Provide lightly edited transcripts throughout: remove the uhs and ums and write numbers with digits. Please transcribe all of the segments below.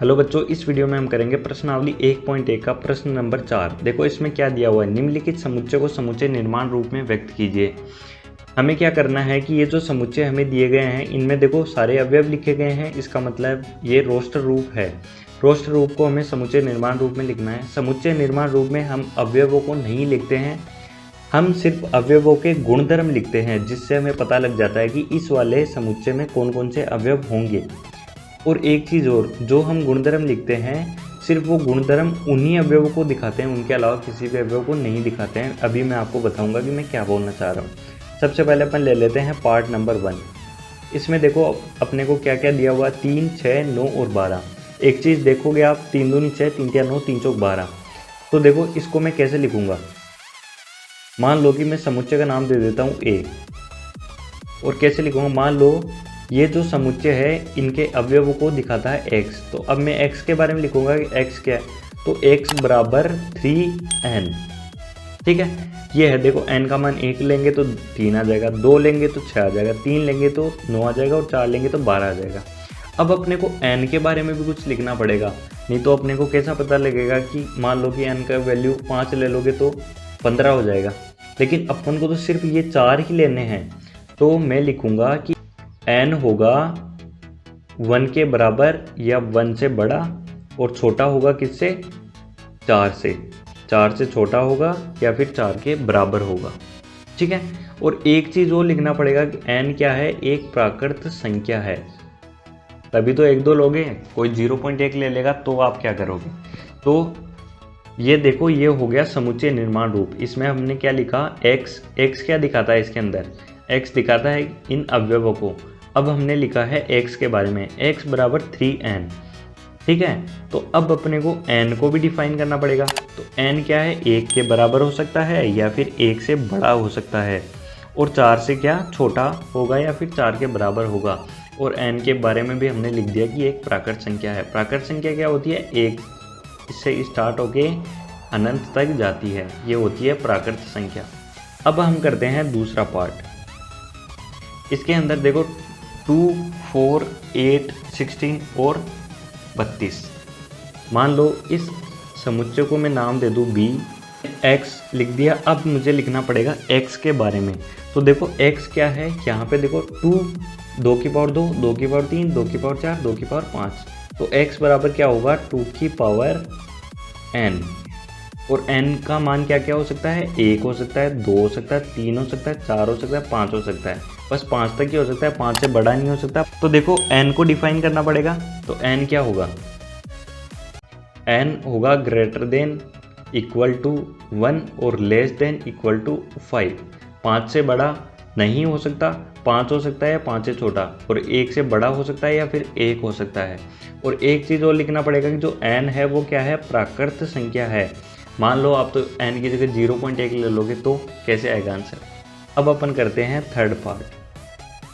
Hello बच्चों, इस video में हम करेंगे प्रश्नावली 1.1 का प्रश्न नंबर 4। देखो इसमें क्या दिया हुआ है, निम्नलिखित समुच्चय को समुच्चय निर्माण रूप में व्यक्त कीजिए। हमें क्या करना है कि ये जो समुच्चय हमें दिए गए हैं इनमें देखो सारे अवयव लिखे गए हैं, इसका मतलब ये रोस्टर रूप है। रोस्टर रूप को हमें समुच्चय निर्माण रूप में लिखना है। समुच्चय निर्माण रूप में हम अवयवों को नहीं लिखते हैं, हम सिर्फ अवयवों के गुणधर्म लिखते हैं, जिससे हमें पता लग जाता है कि इस वाले समुच्चय में कौन कौन से अवयव होंगे। और एक चीज़ और, जो हम गुणधर्म लिखते हैं सिर्फ वो गुणधर्म उन्हीं अवयवों को दिखाते हैं, उनके अलावा किसी भी अवयव को नहीं दिखाते हैं। अभी मैं आपको बताऊंगा कि मैं क्या बोलना चाह रहा हूँ। सबसे पहले अपन ले लेते हैं पार्ट नंबर 1। इसमें देखो अपने को क्या क्या दिया हुआ, 3, 6, 9 और 12। एक चीज़ देखोगे आप, 3 दूनी 6, 3 तिया 9, 3 चौक 12। तो देखो इसको मैं कैसे लिखूंगा। मान लो कि मैं समुच्चय का नाम दे देता हूँ ए, और कैसे लिखूंगा, मान लो ये जो समुच्चय है इनके अवयवों को दिखाता है x। तो अब मैं x के बारे में लिखूंगा कि x क्या है, तो x बराबर 3n। ठीक है, ये है। देखो n का मान 1 लेंगे तो 3 आ जाएगा, 2 लेंगे तो 6 आ जाएगा, 3 लेंगे तो 9 आ जाएगा और 4 लेंगे तो 12 आ जाएगा। अब अपने को n के बारे में भी कुछ लिखना पड़ेगा, नहीं तो अपने को कैसा पता लगेगा कि मान लो कि n का वैल्यू 5 ले लोगे तो 15 हो जाएगा, लेकिन अपन को तो सिर्फ ये 4 ही लेने हैं। तो मैं लिखूंगा कि n होगा 1 के बराबर या 1 से बड़ा, और छोटा होगा किससे, 4 से। 4 से छोटा होगा या फिर 4 के बराबर होगा। ठीक है, और एक चीज़ और लिखना पड़ेगा कि n क्या है, एक प्राकृत संख्या है। तभी तो 1 2 लोगे, कोई 0.1 ले लेगा तो आप क्या करोगे। तो ये देखो, ये हो गया समुच्चय निर्माण रूप। इसमें हमने क्या लिखा, x क्या दिखाता है इसके अंदर, x दिखाता है इन अवयवों को। अब हमने लिखा है x के बारे में, x बराबर 3n। ठीक है, तो अब अपने को n को भी डिफाइन करना पड़ेगा। तो n क्या है, 1 के बराबर हो सकता है या फिर 1 से बड़ा हो सकता है, और 4 से क्या छोटा होगा या फिर 4 के बराबर होगा। और n के बारे में भी हमने लिख दिया कि एक प्राकृत संख्या है। प्राकृत संख्या क्या होती है, 1 इससे स्टार्ट होके अनंत तक जाती है, ये होती है प्राकृत संख्या। अब हम करते हैं दूसरा पार्ट। इसके अंदर देखो 2, 4, 8, 16 और 32। मान लो इस समुच्चय को मैं नाम दे दूँ b, x लिख दिया। अब मुझे लिखना पड़ेगा x के बारे में। तो देखो x क्या है, यहाँ पे देखो 2, 2 की पावर 2, 2 की पावर 3, 2 की पावर 4, 2 की पावर 5। तो x बराबर क्या होगा, 2 की पावर n। और n का मान क्या क्या हो सकता है, 1 हो सकता है, 2 हो सकता है, 3 हो सकता है, 4 हो सकता है, 5 हो सकता है। बस 5 तक ही हो सकता है, 5 से बड़ा नहीं हो सकता। तो देखो n को डिफाइन करना पड़ेगा। तो n क्या होगा, n होगा ग्रेटर देन इक्वल टू 1 और लेस देन इक्वल टू 5। 5 से बड़ा नहीं हो सकता, 5 हो सकता है या 5 से छोटा, और 1 से बड़ा हो सकता है या फिर 1 हो सकता है। और एक चीज़ और लिखना पड़ेगा कि जो n है वो क्या है, प्राकृत संख्या है। मान लो आप तो n की जगह 0.1 ले लोगे तो कैसे आएगा आंसर। अब अपन करते हैं थर्ड पार्ट।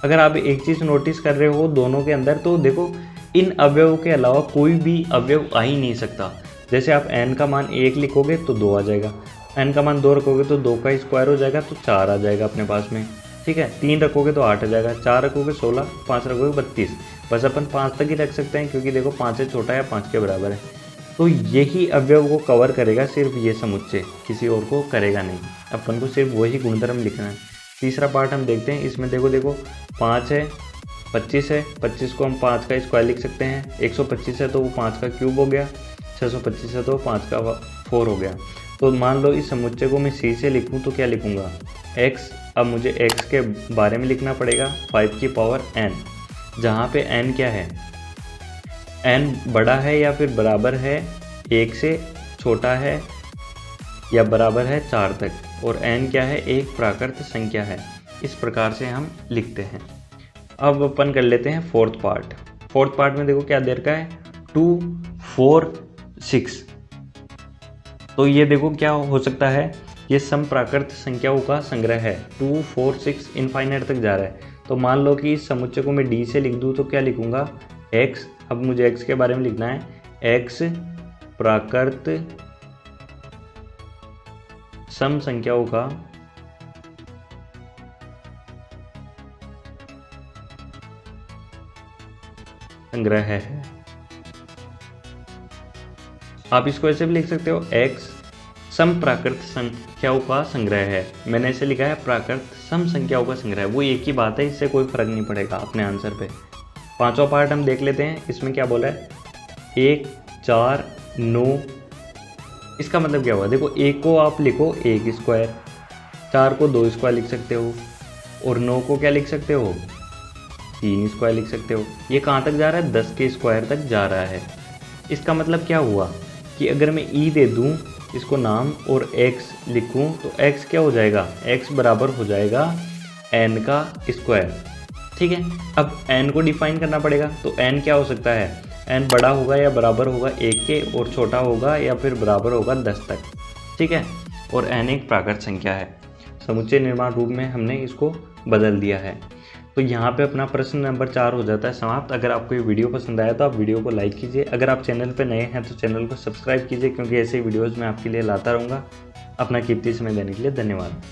अगर आप एक चीज़ नोटिस कर रहे हो दोनों के अंदर, तो देखो इन अवयवों के अलावा कोई भी अवयव आ ही नहीं सकता। जैसे आप n का मान 1 लिखोगे तो 2 आ जाएगा, n का मान 2 रखोगे तो 2 का स्क्वायर हो जाएगा तो 4 आ जाएगा अपने पास में। ठीक है, 3 रखोगे तो 8 आ जाएगा, 4 रखोगे 16, 5 रखोगे 32। बस अपन 5 तक ही रख सकते हैं, क्योंकि देखो 5 से छोटा या 5 के बराबर है। तो यही अवयव को कवर करेगा सिर्फ ये समुच्चय, किसी और को करेगा नहीं। अपन को सिर्फ वही गुणधर्म लिखना है। तीसरा पार्ट हम देखते हैं। इसमें देखो 5 है, 25 है, 25 को हम 5 का स्क्वायर लिख सकते हैं। 125 है तो वो 5 का क्यूब हो गया, 625 है तो 5 का 4 हो गया। तो मान लो इस समुच्चय को मैं c से लिखूं तो क्या लिखूंगा, x। अब मुझे x के बारे में लिखना पड़ेगा 5 की पावर n, जहाँ पे n क्या है, n बड़ा है या फिर बराबर है 1 से, छोटा है या बराबर है 4 तक, और n क्या है, एक प्राकृत संख्या है। इस प्रकार से हम लिखते हैं। अब अपन कर लेते हैं फोर्थ पार्ट। फोर्थ पार्ट में देखो क्या दे रखा है, 2, 4, 6। तो ये देखो क्या हो सकता है, ये सम प्राकृत संख्याओं का संग्रह है। 2, 4, 6 इनफाइनाइट तक जा रहा है। तो मान लो कि इस समुच्चय को मैं d से लिख दूँ तो क्या लिखूंगा, x। अब मुझे x के बारे में लिखना है, x प्राकृत सम संख्याओं का संग्रह है। आप इसको ऐसे भी लिख सकते हो x सम प्राकृत संख्याओं का संग्रह है। मैंने ऐसे लिखा है प्राकृत सम संख्याओं का संग्रह, वो एक ही बात है, इससे कोई फर्क नहीं पड़ेगा अपने आंसर पे। पांचवा पार्ट हम देख लेते हैं, इसमें क्या बोला है 1 4 9। इसका मतलब क्या हुआ, देखो 1 को आप लिखो 1 स्क्वायर, 4 को 2 स्क्वायर लिख सकते हो, और 9 को क्या लिख सकते हो 3 स्क्वायर लिख सकते हो। ये कहाँ तक जा रहा है 10 के स्क्वायर तक जा रहा है। इसका मतलब क्या हुआ कि अगर मैं ई दे दूँ इसको नाम और x लिखूं तो x क्या हो जाएगा, x बराबर हो जाएगा n का स्क्वायर। ठीक है, अब n को डिफाइन करना पड़ेगा, तो n क्या हो सकता है, n बड़ा होगा या बराबर होगा 1 के, और छोटा होगा या फिर बराबर होगा 10 तक। ठीक है, और n एक प्राकृत संख्या है। समुच्चय निर्माण रूप में हमने इसको बदल दिया है। तो यहाँ पे अपना प्रश्न नंबर 4 हो जाता है समाप्त। अगर आपको ये वीडियो पसंद आया तो आप वीडियो को लाइक कीजिए। अगर आप चैनल पे नए हैं तो चैनल को सब्सक्राइब कीजिए, क्योंकि ऐसे वीडियोज़ मैं आपके लिए लाता रहूँगा। अपना कीमती समय देने के लिए धन्यवाद।